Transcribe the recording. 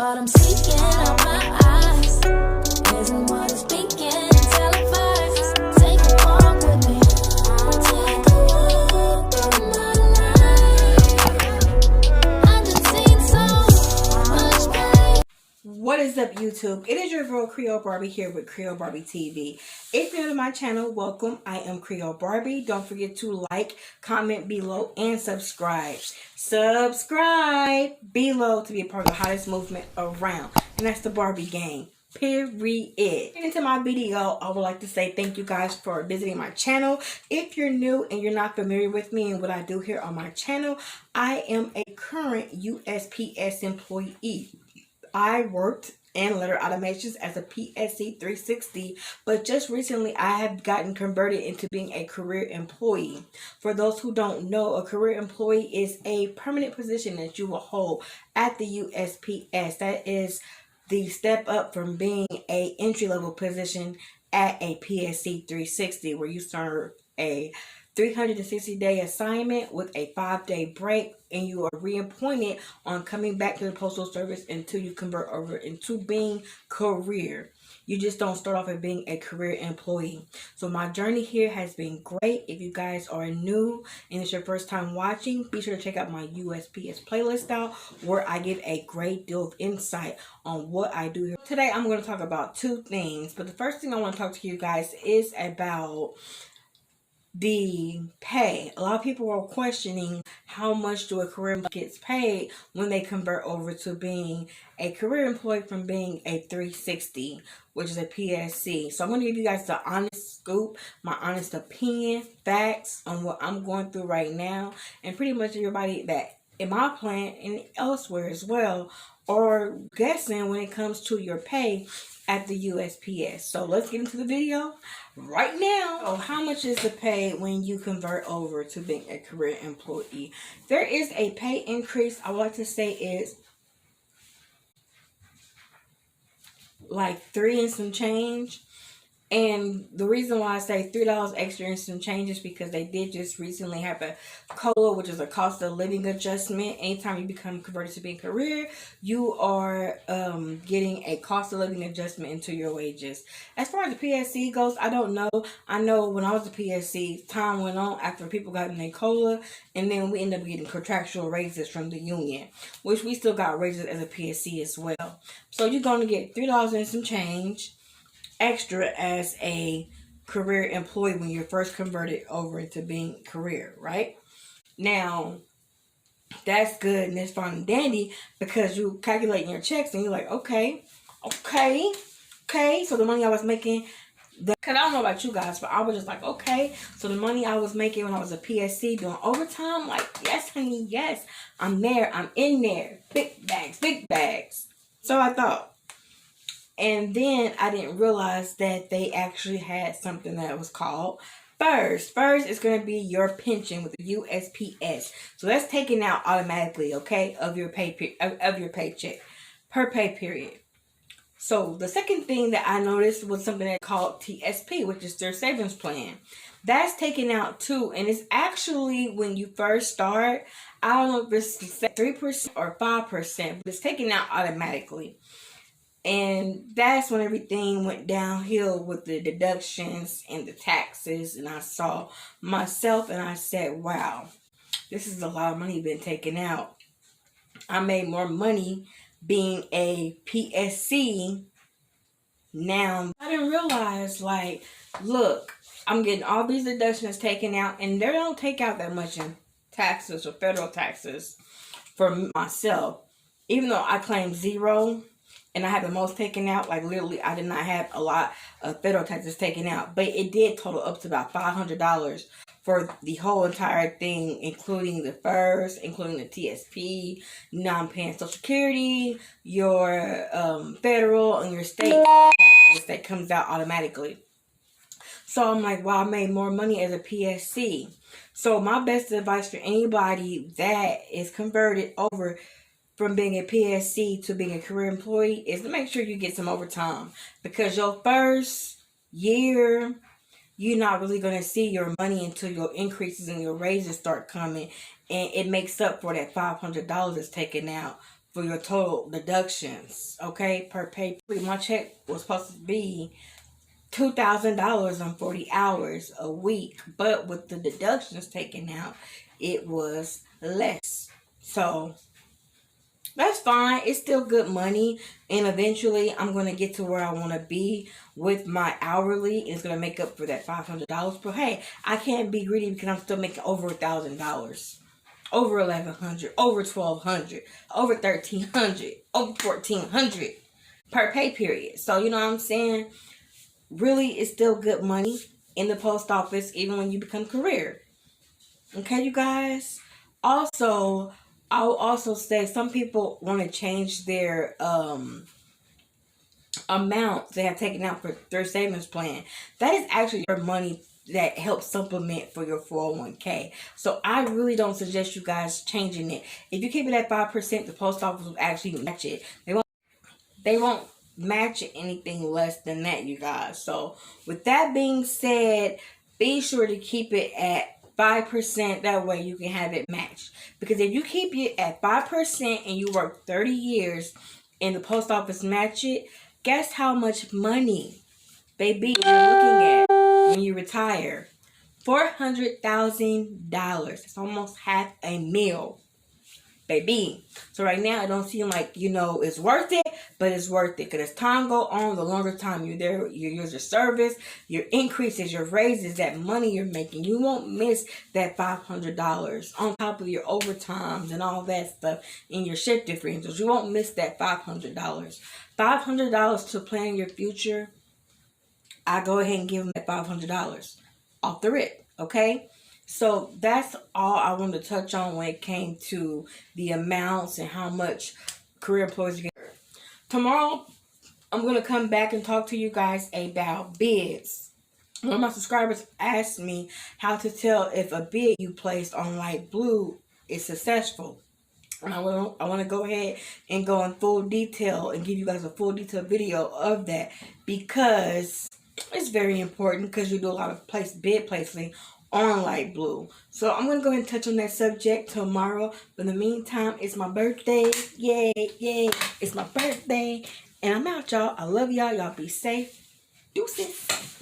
what I'm seeking out my eyes. Isn't what I'm speaking, televised. Take a walk with me. Take a walk through my life. I just seen so much pain. What is up, YouTube? It is your girl Creole Barbie here with Creole Barbie TV. If you're new to my channel, welcome. I am Creole Barbie. Don't forget to like, comment below, and subscribe. Subscribe below to be a part of the hottest movement around, and that's the Barbie gang. Period. Getting into my video, I would like to say thank you guys for visiting my channel. If you're new and you're not familiar with me and what I do here on my channel, I am a current USPS employee. I worked in letter automations as a PSE 360, but just recently I have gotten converted into being a career employee. For those who don't know, a career employee is a permanent position that you will hold at the USPS. That is the step up from being a entry-level position at a PSE 360, where you serve a 360-day assignment with a 5-day break, and you are reappointed on coming back to the Postal Service until you convert over into being career. You just don't start off as being a career employee. So my journey here has been great. If you guys are new and it's your first time watching, be sure to check out my USPS playlist out, where I give a great deal of insight on what I do here. Today I'm going to talk about two things, but the first thing I want to talk to you guys is about the pay. A lot of people are questioning how much do a career employee gets paid when they convert over to being a career employee from being a 360, which is a PSC. So I'm going to give you guys the honest scoop, my honest opinion, facts on what I'm going through right now, and pretty much everybody that in my plant and elsewhere as well are guessing when it comes to your pay at the USPS. So let's get into the video right now. So how much is the pay when you convert over to being a career employee? There is a pay increase. I would like to say is like 3 and some change. And the reason why I say $3 extra and some change is because they did just recently have a COLA, which is a cost of living adjustment. Anytime you become converted to being career, you are getting a cost of living adjustment into your wages. As far as the PSC goes, I don't know. I know when I was a PSC, time went on after people got in their COLA, and then we ended up getting contractual raises from the union, which we still got raises as a PSC as well. So you're going to get $3 and some change extra as a career employee when you're first converted over into being career, right? Now, that's good and it's fine and dandy because you calculating your checks and you're like, okay. So the money I was making, because I don't know about you guys, but I was just like, okay. So the money I was making when I was a PSC doing overtime, like, yes, honey, yes. I'm there. I'm in there. Big bags. So I thought. And then I didn't realize that they actually had something that was called FERS. FERS is going to be your pension with the USPS. So that's taken out automatically, okay, of your paycheck per pay period. So the second thing that I noticed was something that called TSP, which is their savings plan. That's taken out too, and it's actually when you first start. I don't know if it's 3% or 5%, but it's taken out automatically. And that's when everything went downhill with the deductions and the taxes. And I saw myself and I said, wow, this is a lot of money being taken out. I made more money being a PSC now. I didn't realize, like, look, I'm getting all these deductions taken out, and they don't take out that much in taxes or federal taxes for myself. Even though I claim 0, and I had the most taken out, like literally I did not have a lot of federal taxes taken out. But it did total up to about $500 for the whole entire thing, including the FERS, including the TSP, non-paying Social Security, your federal and your state taxes that comes out automatically. So I'm like, wow, I made more money as a PSC. So my best advice for anybody that is converted over from being a PSC to being a career employee is to make sure you get some overtime, because your first year you're not really going to see your money until your increases and your raises start coming, and it makes up for that $500 that's taken out for your total deductions. Okay, per pay. My check was supposed to be $2,000 on 40 hours a week, but with the deductions taken out, it was less. So that's fine. It's still good money, and eventually I'm going to get to where I want to be with my hourly, and it's going to make up for that $500. But hey, I can't be greedy because I'm still making over $1,000, over 1,100, over 1,200, over 1,300, over 1,400 per pay period. So you know what I'm saying? Really, it's still good money in the post office, even when you become career. Okay, you guys. Also, I'll also say some people want to change their amount they have taken out for their savings plan. That is actually your money that helps supplement for your 401k. So I really don't suggest you guys changing it. If you keep it at 5%, the post office will actually match it. They won't match anything less than that, you guys. So with that being said, be sure to keep it at 5%. That way you can have it matched. Because if you keep it at 5% and you work 30 years and the post office match it, guess how much money, baby, you're looking at when you retire? $400,000. It's almost half a meal, baby. So right now, it don't seem like, it's worth it, but it's worth it. Because as time go on, the longer time you're there, your years of service, your increases, your raises, that money you're making, you won't miss that $500 on top of your overtimes and all that stuff in your shift differentials. You won't miss that $500. $500 to plan your future. I go ahead and give them that $500 off the rip. Okay. So that's all I wanted to touch on when it came to the amounts and how much career employees get. Tomorrow, I'm going to come back and talk to you guys about bids. One of my subscribers asked me how to tell if a bid you placed on Light Blue is successful. And I want to go ahead and go in full detail and give you guys a full detailed video of that, because it's very important, because you do a lot of bid placing on Light Blue. So I'm going to go ahead and touch on that subject tomorrow. But in the meantime, it's my birthday. Yay, yay. It's my birthday. And I'm out, y'all. I love y'all. Y'all be safe. Deuces.